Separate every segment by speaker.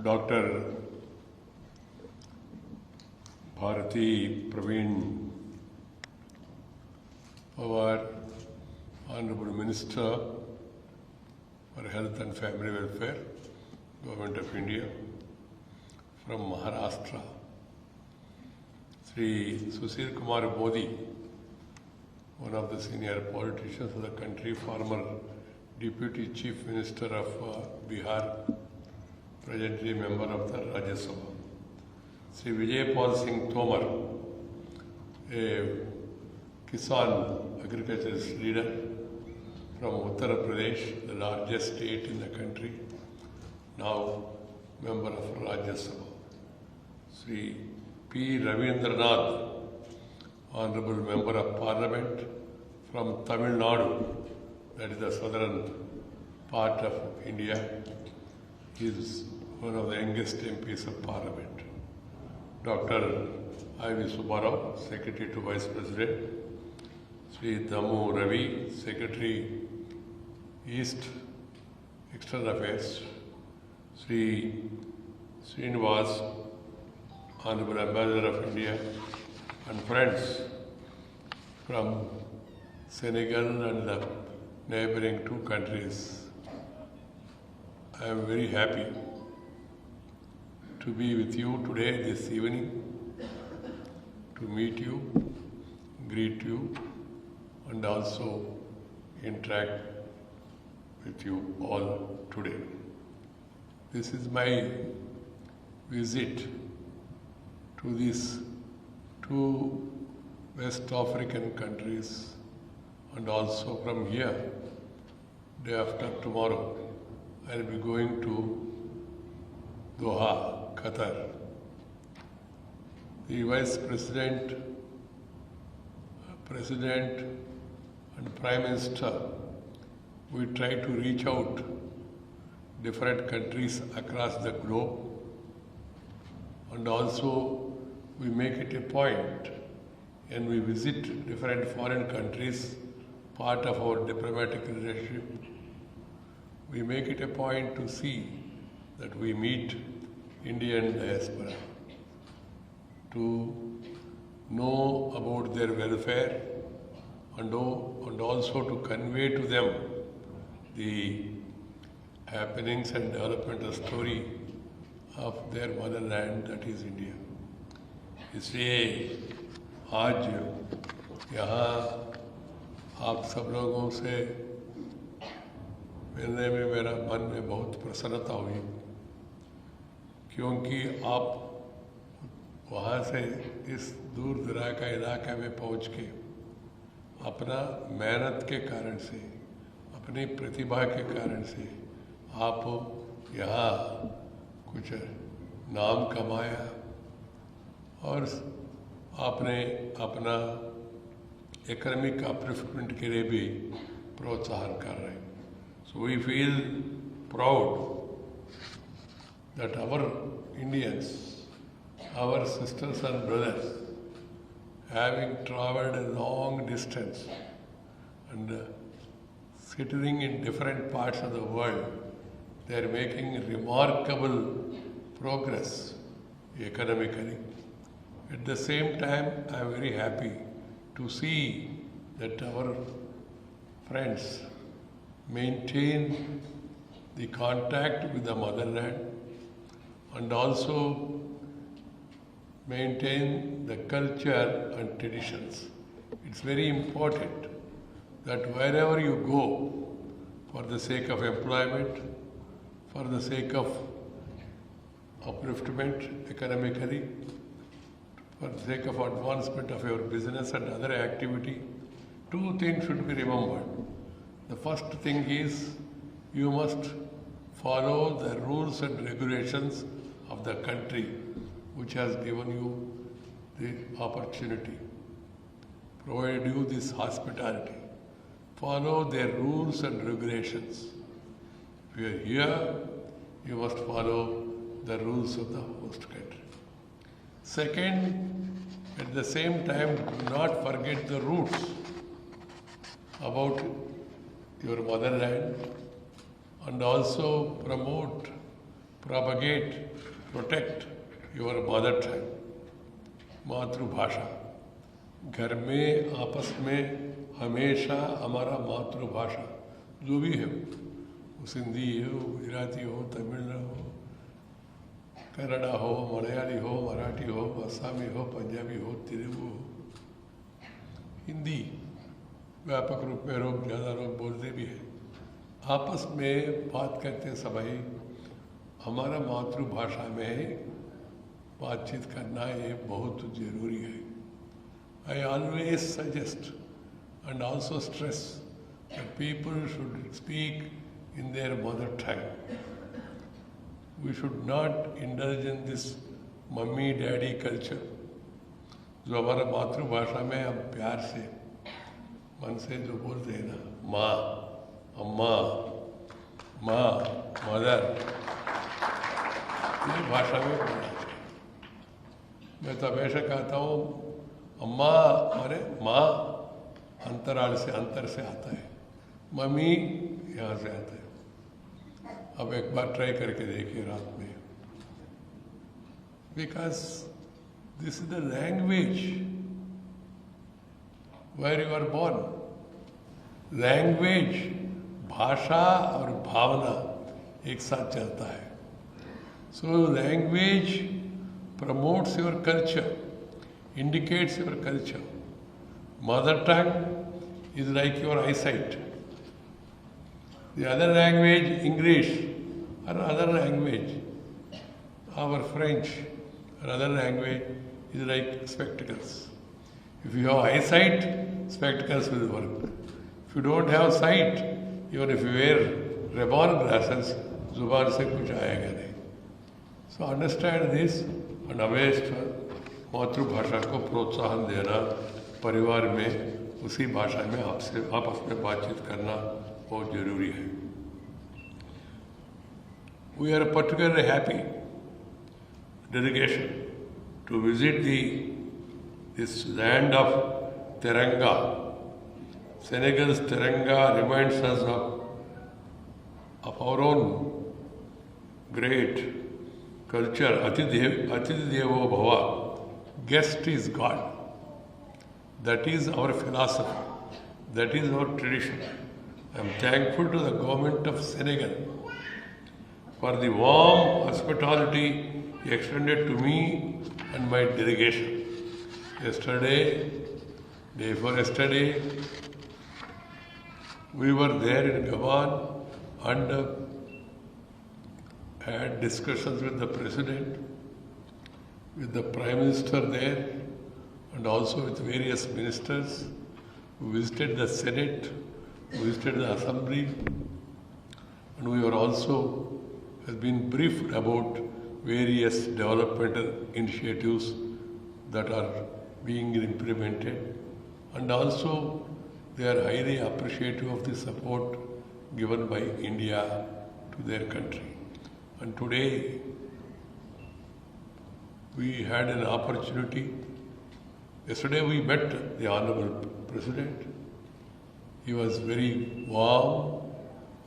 Speaker 1: Dr. Bharati Praveen, our Honorable Minister for Health and Family Welfare, Government of India, from Maharashtra, Sri Sushil Kumar Modi, one of the senior politicians of the country, former Deputy Chief Minister of Bihar, presently member of the Rajya Sabha. Sri Vijay Paul Singh Tomar, a Kisan agriculturist leader from Uttar Pradesh, the largest state in the country, now member of Rajya Sabha. Sri P. Ravindranath, Honorable Member of Parliament from Tamil Nadu, that is the southern part of India. He is one of the youngest MPs of Parliament. Dr. I.V. Subbarao, Secretary to Vice President. Sri Damu Ravi, Secretary East External Affairs. Sri Srinivas, Honorable Ambassador of India, and friends from Senegal and the neighboring two countries. I am very happy to be with you today, this evening, to meet you, greet you, and also interact with you all today. This is my visit to these two West African countries, and also from here, day after tomorrow, I will be going to Doha, Qatar. The Vice President, President and Prime Minister, we try to reach out different countries across the globe, and also we make it a point and we visit different foreign countries, part of our diplomatic relationship. We make it a point to see that we meet Indian diaspora, to know about their welfare and also to convey to them the happenings and developmental story of their motherland, that is India. इसलिए आज यहाँ आप सब लोगों से मिलने में मेरा मन में बहुत प्रसन्नता हुई, क्योंकि आप वहाँ से इस दूर दराज का इलाके में पहुँच के अपना मेहनत के कारण से, अपनी प्रतिभा के कारण से आप यहाँ कुछ नाम कमाया और आपने अपना इकोनॉमिक अपलिफ्टमेंट के लिए भी प्रोत्साहन कर रहे हैं. So we feel proud that our Indians, our sisters and brothers, having traveled a long distance and sitting in different parts of the world, they are making remarkable progress economically. At the same time, I am very happy to see that our friends maintain the contact with the motherland and also maintain the culture and traditions. It's very important that wherever you go, for the sake of employment, for the sake of upliftment economically, for the sake of advancement of your business and other activity, two things should be remembered. The first thing is you must follow the rules and regulations of the country which has given you the opportunity, provide you this hospitality. Follow their rules and regulations. If you are here, you must follow the rules of the host country. Second, at the same time, do not forget the roots about your motherland and also propagate, protect your mother tongue, मातृभाषा। घर में आपस में हमेशा हमारा मातृभाषा जो भी है, वो सिंधी हो, गुजराती हो, तमिल हो, कन्नड़ा हो, मलयाली हो, मराठी हो, असमी हो, पंजाबी हो, तेलुगु हो, हिंदी व्यापक रूप में लोग ज़्यादा लोग बोलते भी हैं। आपस में बात करते समय हमारा मातृभाषा में बातचीत करना ये बहुत ज़रूरी है। I always suggest and also stress that people should speak in their mother tongue. We should not indulge in this mummy daddy culture, जो हमारा मातृभाषा में हम प्यार से मन से जो बोलते हैं ना, माँ, अम्मा, माँ, मदर, ये भाषा में बोलना चाहिए। मैं तो हमेशा कहता हूँ अम्मा माने माँ अंतराल से, अंतर से आता है, मम्मी यहाँ से आता है। अब एक बार ट्राई करके देखिए रात में, because this is the language where you are born. Language, भाषा और भावना एक साथ चलता है। So language promotes your culture, indicates your culture. Mother tongue is like your eyesight. The other language, English, or other language, our French, or other language is like spectacles. If you have eyesight, spectacles will work. If you don't have sight, even if you wear Ray-Ban glasses, जुबान से कुछ आएगा नहीं. So understand this and always मातृभाषा को प्रोत्साहन देना, परिवार में उसी भाषा में आपसे आपस में बातचीत करना बहुत जरूरी है. We are particularly happy delegation to visit this land of Teranga. Senegal's Teranga reminds us of our own great culture. Atithi Devo Bhava, guest is God. That is our philosophy. That is our tradition. I am thankful to the government of Senegal for the warm hospitality he extended to me and my delegation. Yesterday, day before yesterday, we were there in Gabon and had discussions with the President, with the Prime Minister there, and also with various ministers who visited the Senate, who visited the Assembly, and we were also has been briefed about various developmental initiatives that are being implemented, and also they are highly appreciative of the support given by India to their country. And today we had an opportunity. Yesterday we met the Honorable President. He was very warm,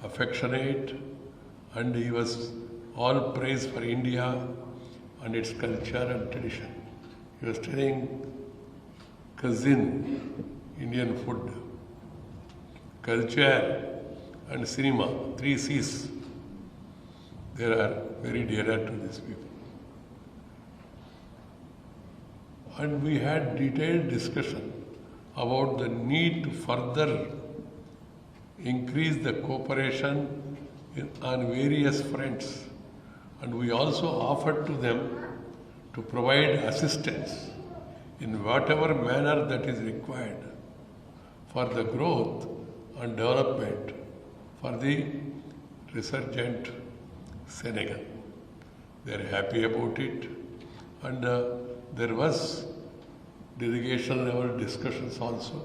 Speaker 1: affectionate, and he was all praise for India and its culture and tradition. He was telling cuisine, Indian food, culture and cinema, 3 C's. They are very dear to these people. And we had detailed discussion about the need to further increase the cooperation on various fronts. And we also offered to them to provide assistance in whatever manner that is required for the growth and development for the resurgent Senegal. They are happy about it, and there was delegation level discussions also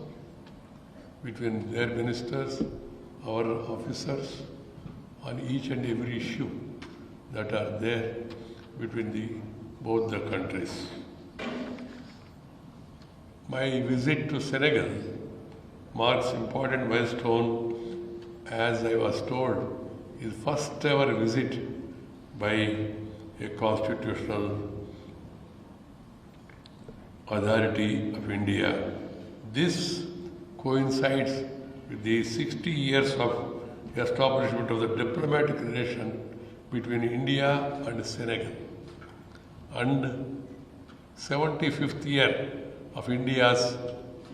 Speaker 1: between their ministers, our officers, on each and every issue that are there between both the countries. My visit to Senegal marks important milestone, as I was told, is first ever visit by a constitutional authority of India. This coincides with the 60 years of establishment of the diplomatic relation between India and Senegal and 75th year of India's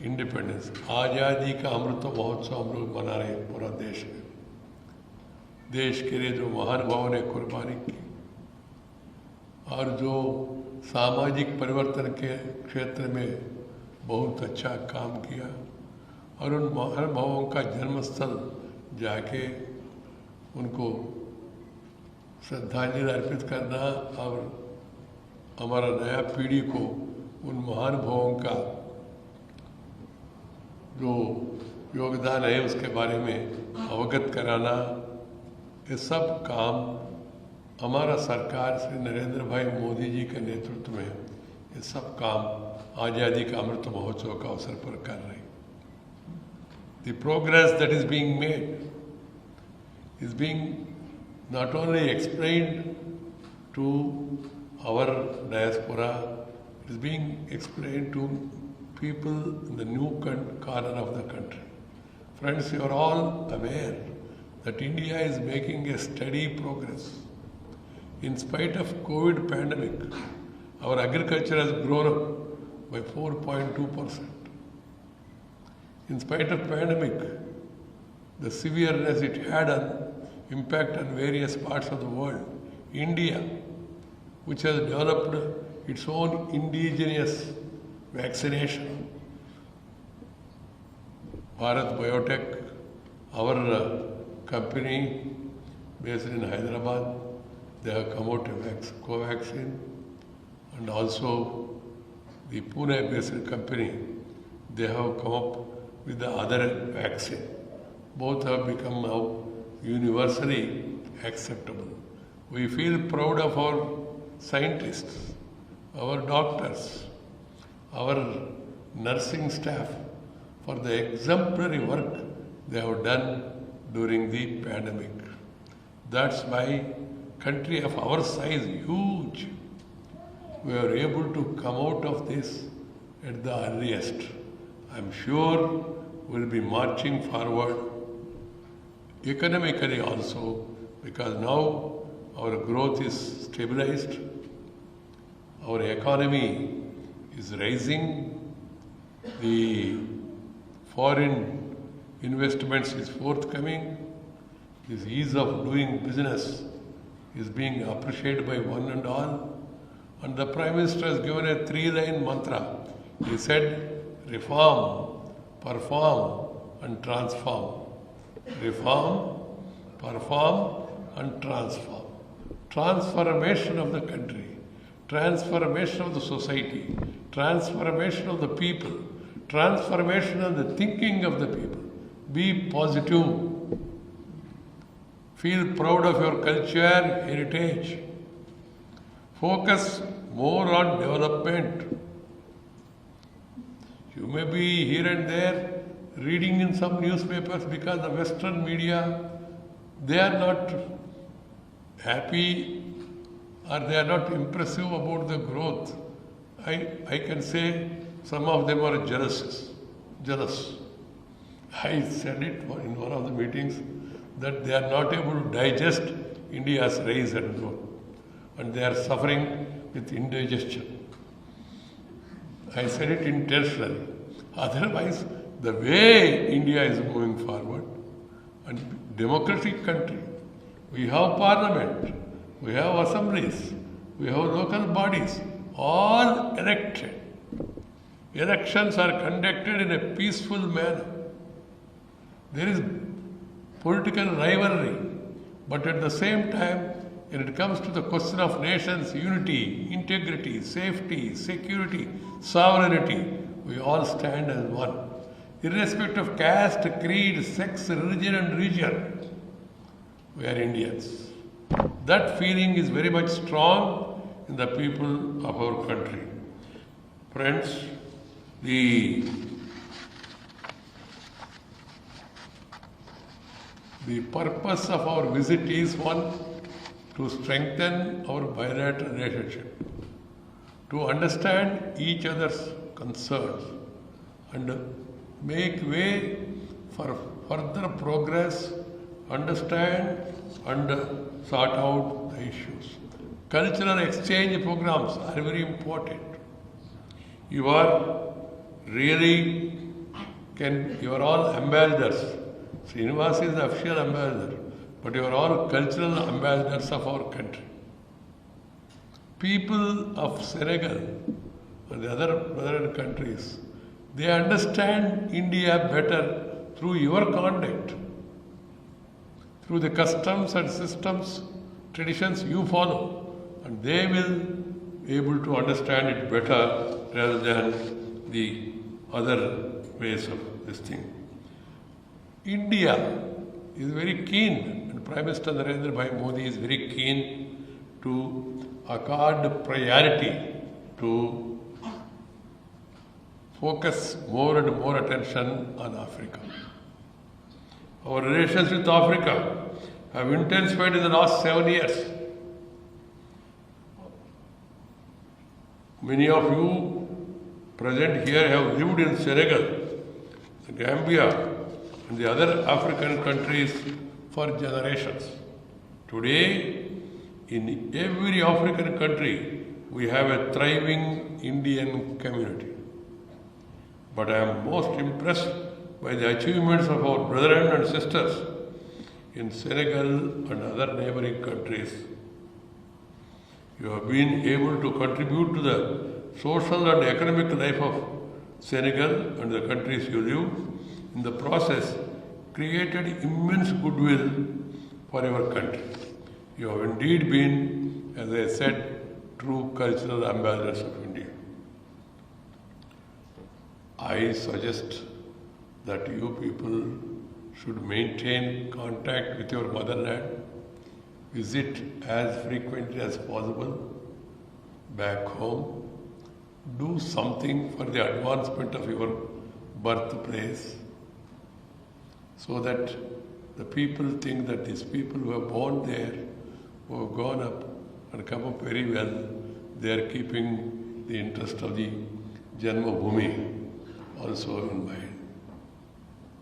Speaker 1: independence. आज़ादी का अमृत महोत्सव हम लोग मना रहे हैं पूरा देश में। देश के लिए जो महानुभावों ने कुर्बानी की और जो सामाजिक परिवर्तन के क्षेत्र में बहुत अच्छा काम किया और उन महानुभावों का जन्मस्थल जाके उनको श्रद्धांजलि अर्पित करना और हमारा नया पीढ़ी को उन महानुभावों का जो योगदान है उसके बारे में अवगत कराना, ये सब काम हमारा सरकार श्री नरेंद्र भाई मोदी जी के नेतृत्व में ये सब काम आज़ादी का अमृत महोत्सव का अवसर पर कर रहे हैं। The progress that is being made is being not only explained to our diaspora, it is being explained to people in the new corner of the country. Friends, you are all aware that India is making a steady progress. In spite of COVID pandemic, our agriculture has grown up by 4.2%. In spite of pandemic, the severeness it had an impact on various parts of the world, India, which has developed its own indigenous vaccination, Bharat Biotech, our company based in Hyderabad, they have come out with Covaxin, and also the Pune-based company, they have come up with the other vaccine. Both have become now universally acceptable. We feel proud of our scientists, our doctors, our nursing staff for the exemplary work they have done during the pandemic. That's why country of our size, huge, we are able to come out of this at the earliest. I'm sure we'll be marching forward economically also, because now our growth is stabilized, our economy is rising, the foreign investments is forthcoming, this ease of doing business is being appreciated by one and all, and the Prime Minister has given a 3-line mantra. He said, reform, perform and transform. Reform, perform and transform. Transformation of the country, transformation of the society, transformation of the people, transformation of the thinking of the people. Be positive. Feel proud of your culture, heritage. Focus more on development. You may be here and there reading in some newspapers because the Western media, they are not happy or they are not impressive about the growth. I can say some of them are jealous. I said it in one of the meetings that they are not able to digest India's rise and growth, and they are suffering with indigestion. I said it intentionally. Otherwise, the way India is moving forward, and democratic country, we have parliament, we have assemblies, we have local bodies, all elected. Elections are conducted in a peaceful manner. There is political rivalry, but at the same time, when it comes to the question of nations' unity, integrity, safety, security, sovereignty, we all stand as one. Irrespective of caste, creed, sex, religion and region, we are Indians. That feeling is very much strong in the people of our country. Friends, the purpose of our visit is one, to strengthen our bilateral relationship, to understand each other's concerns and make way for further progress, understand and sort out the issues. Cultural exchange programs are very important. You are really you are all ambassadors. Srinivas is the official ambassador, but you are all cultural ambassadors of our country. People of Senegal and the other brother countries, they understand India better through your conduct, through the customs and systems, traditions you follow, and they will be able to understand it better rather than the other ways of this thing. India is very keen, and Prime Minister Narendra Bhai Modi is very keen to accord priority to focus more and more attention on Africa. Our relations with Africa have intensified in the last 7 years. Many of you present here have lived in Senegal, Gambia, and the other African countries for generations. Today, in every African country, we have a thriving Indian community. But I am most impressed by the achievements of our brethren and sisters in Senegal and other neighboring countries. You have been able to contribute to the social and economic life of Senegal and the countries you live. In the process, created immense goodwill for our country. You have indeed been, as I said, true cultural ambassadors of India. I suggest that you people should maintain contact with your motherland, visit as frequently as possible back home, do something for the advancement of your birthplace, so that the people think that these people who are born there, who have gone up and come up very well, they are keeping the interest of the Janma Bhumi also in mind.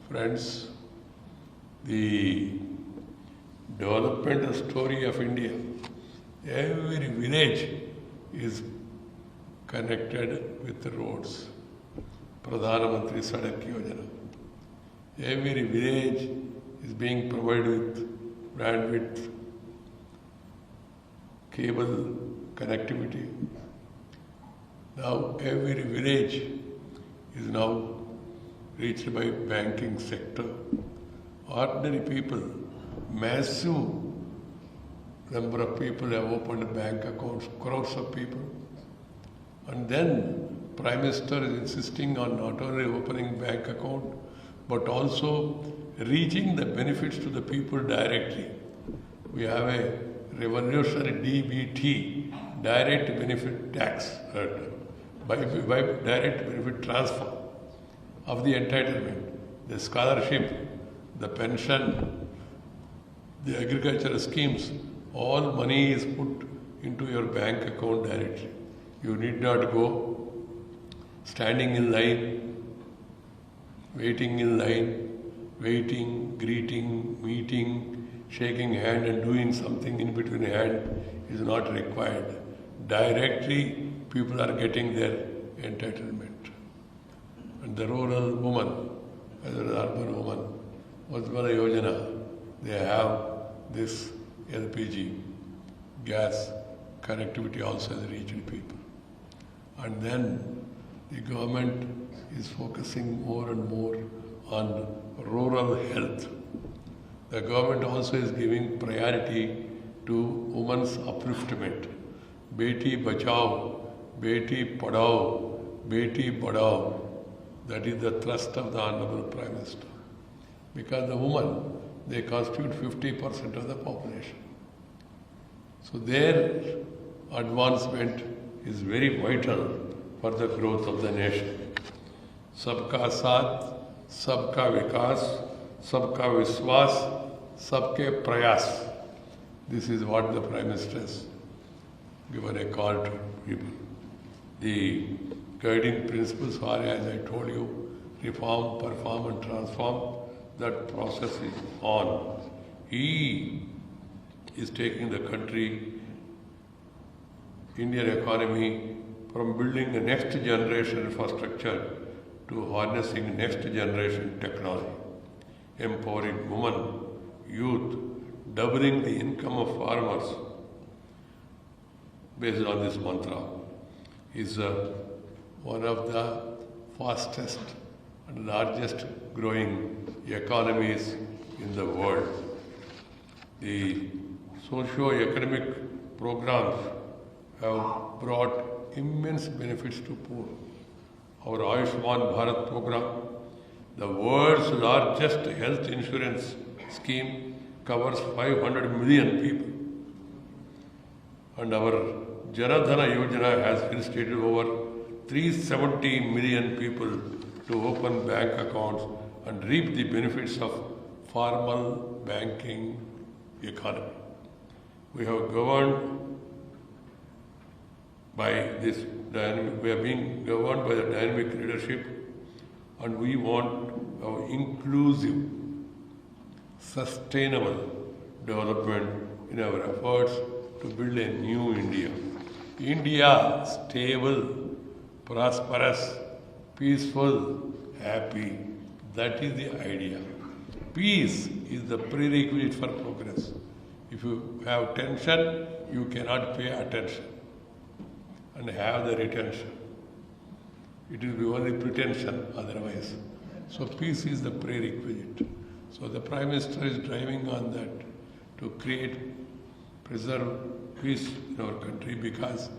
Speaker 1: Friends, the development story of India, every village is connected with the roads. Pradhana Mantri Sadak Yojana. Every village is being provided with bandwidth, cable connectivity. Now every village is now reached by banking sector. Ordinary people, massive number of people have opened bank accounts, crores of people. And then Prime Minister is insisting on not only opening bank account, but also reaching the benefits to the people directly. We have a revolutionary DBT, direct benefit tax, by direct benefit transfer of the entitlement, the scholarship, the pension, the agricultural schemes, all money is put into your bank account directly. You need not go standing in line, waiting in line, waiting, greeting, meeting, shaking hand and doing something in between hand is not required. Directly, people are getting their entitlement. And the rural woman, as well as urban woman, Ujjwala Yojana, they have this LPG, gas connectivity also has reached people. And then the government is focusing more and more on rural health. The government also is giving priority to women's upliftment. Beti Bachao, Beti Padhao, Beti Badhao. That is the thrust of the Honorable Prime Minister. Because the women, they constitute 50% of the population. So their advancement is very vital for the growth of the nation. Sabka Saath, Sabka Vikas, Sabka Viswas, Sabke Prayas. This is what the Prime Minister has given a call to people. The guiding principles are, as I told you, reform, perform and transform. That process is on. He is taking the country, Indian economy, from building the next generation infrastructure to harnessing next generation technology, empowering women, youth, doubling the income of farmers based on this mantra is one of the fastest and largest growing economies in the world. The socio-economic programs have brought immense benefits to poor. Our Ayushman Bharat program, the world's largest health insurance scheme, covers 500 million people. And our Jana Dhana Yojana has instituted over 370 million people to open bank accounts and reap the benefits of formal banking economy. We have governed by this dynamic, we are being governed by the dynamic leadership, and we want our inclusive, sustainable development in our efforts to build a new India. India stable, prosperous, peaceful, happy. That is the idea. Peace is the prerequisite for progress. If you have tension, you cannot pay attention and have the retention. It will be only pretension otherwise. So peace is the prerequisite. So the Prime Minister is driving on that to create, preserve peace in our country, because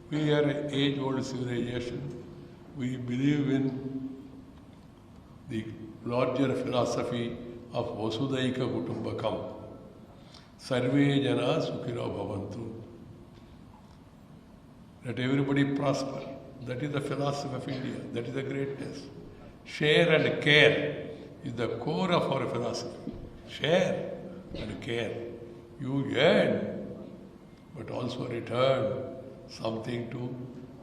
Speaker 1: we are an age-old civilization. We believe in the larger philosophy of Vasudaika Kutumbakam. Sarve Jana Sukhino Bhavantu. Let everybody prosper. That is the philosophy of India. That is the greatness. Share and care is the core of our philosophy. Share and care. You earn, but also return something to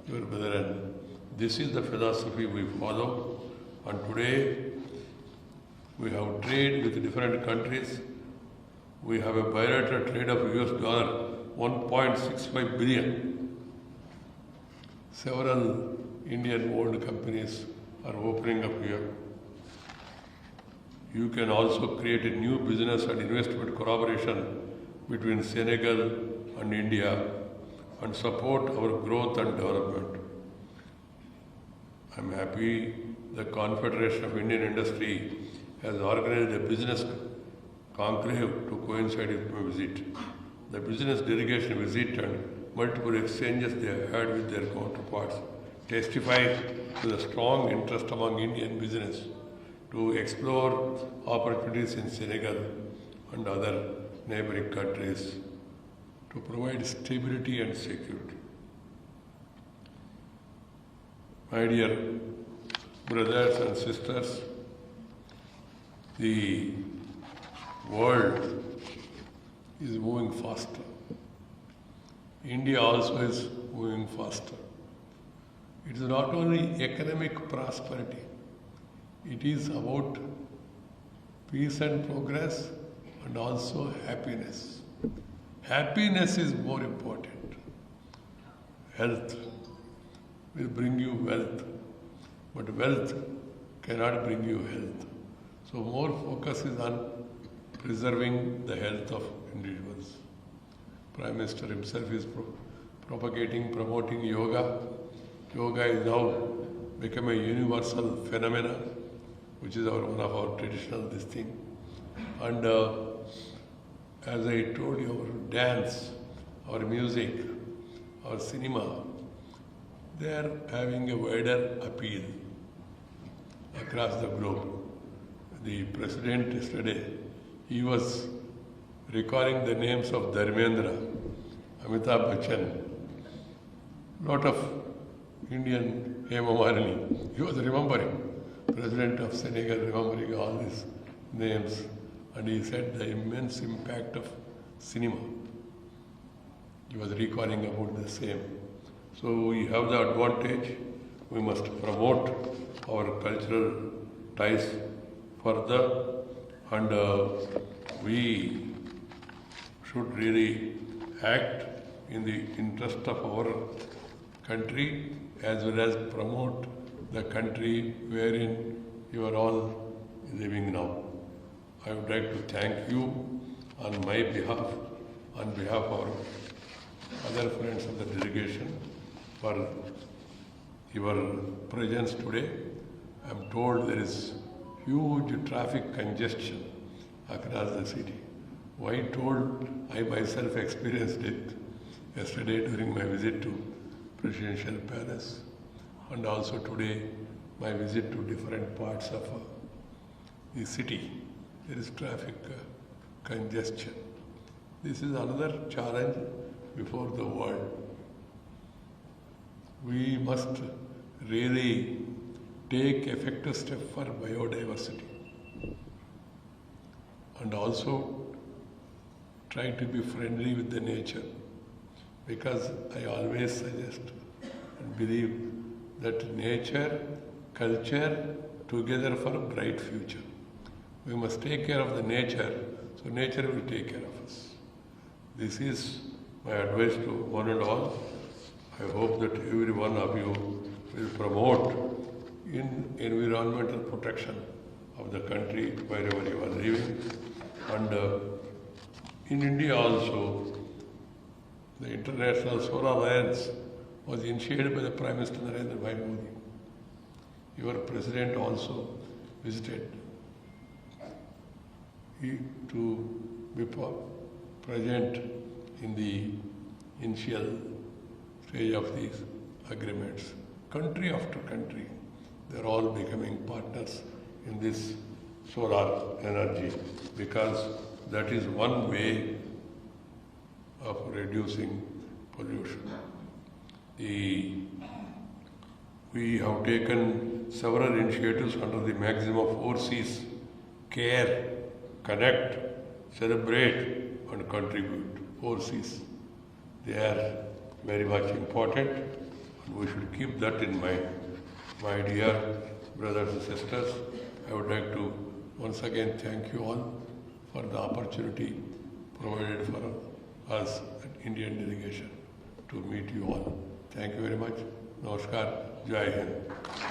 Speaker 1: your brethren. This is the philosophy we follow. And today, we have trade with different countries. We have a bilateral trade of US dollar $1.65 billion. Several Indian-owned companies are opening up here. You can also create a new business and investment collaboration between Senegal and India and support our growth and development. I am happy the Confederation of Indian Industry has organized a business conclave to coincide with my visit. The business delegation visit and multiple exchanges they had with their counterparts testify to the strong interest among Indian business to explore opportunities in Senegal and other neighboring countries to provide stability and security. My dear brothers and sisters, the world is moving faster. India also is moving faster. It is not only economic prosperity, it is about peace and progress and also happiness. Happiness is more important. Health will bring you wealth, but wealth cannot bring you health. So more focus is on preserving the health of individuals. Prime Minister himself is propagating, promoting yoga. Yoga is now become a universal phenomenon, which is one of our traditional this thing. And as I told you, our dance, our music, our cinema, they are having a wider appeal across the globe. The President yesterday, he was recalling the names of Dharmendra, Amitabh Bachchan, lot of Indian Hema Malini. He was remembering, President of Senegal remembering all these names, and he said the immense impact of cinema. he was recalling about the same. So we have the advantage. We must promote our cultural ties further, and we should really act in the interest of our country as well as promote the country wherein you are all living now. I would like to thank you on my behalf, on behalf of our other friends of the delegation, for your presence today. I am told there is huge traffic congestion across the city. Why told? I myself experienced it yesterday during my visit to Presidential Palace, and also today my visit to different parts of the city. There is traffic congestion. This is another challenge before the world. We must really take effective steps for biodiversity and also try to be friendly with the nature, because I always suggest and believe that nature, culture together for a bright future. We must take care of the nature, so nature will take care of us. This is my advice to one and all. I hope that every one of you will promote in environmental protection of the country wherever you are living. And in India also, the International Solar Alliance was initiated by the Prime Minister Narendra Modi. Your President also visited to be present in the initial stage of these agreements. Country after country, they are all becoming partners in this solar energy, because that is one way of reducing pollution. We have taken several initiatives under the maxim of 4 C's: care, connect, celebrate, and contribute. 4 C's. They are very much important, and we should keep that in mind. My dear brothers and sisters, I would like to once again thank you all for the opportunity provided for us at Indian delegation to meet you all. Thank you very much. Namaskar. Jai Hind.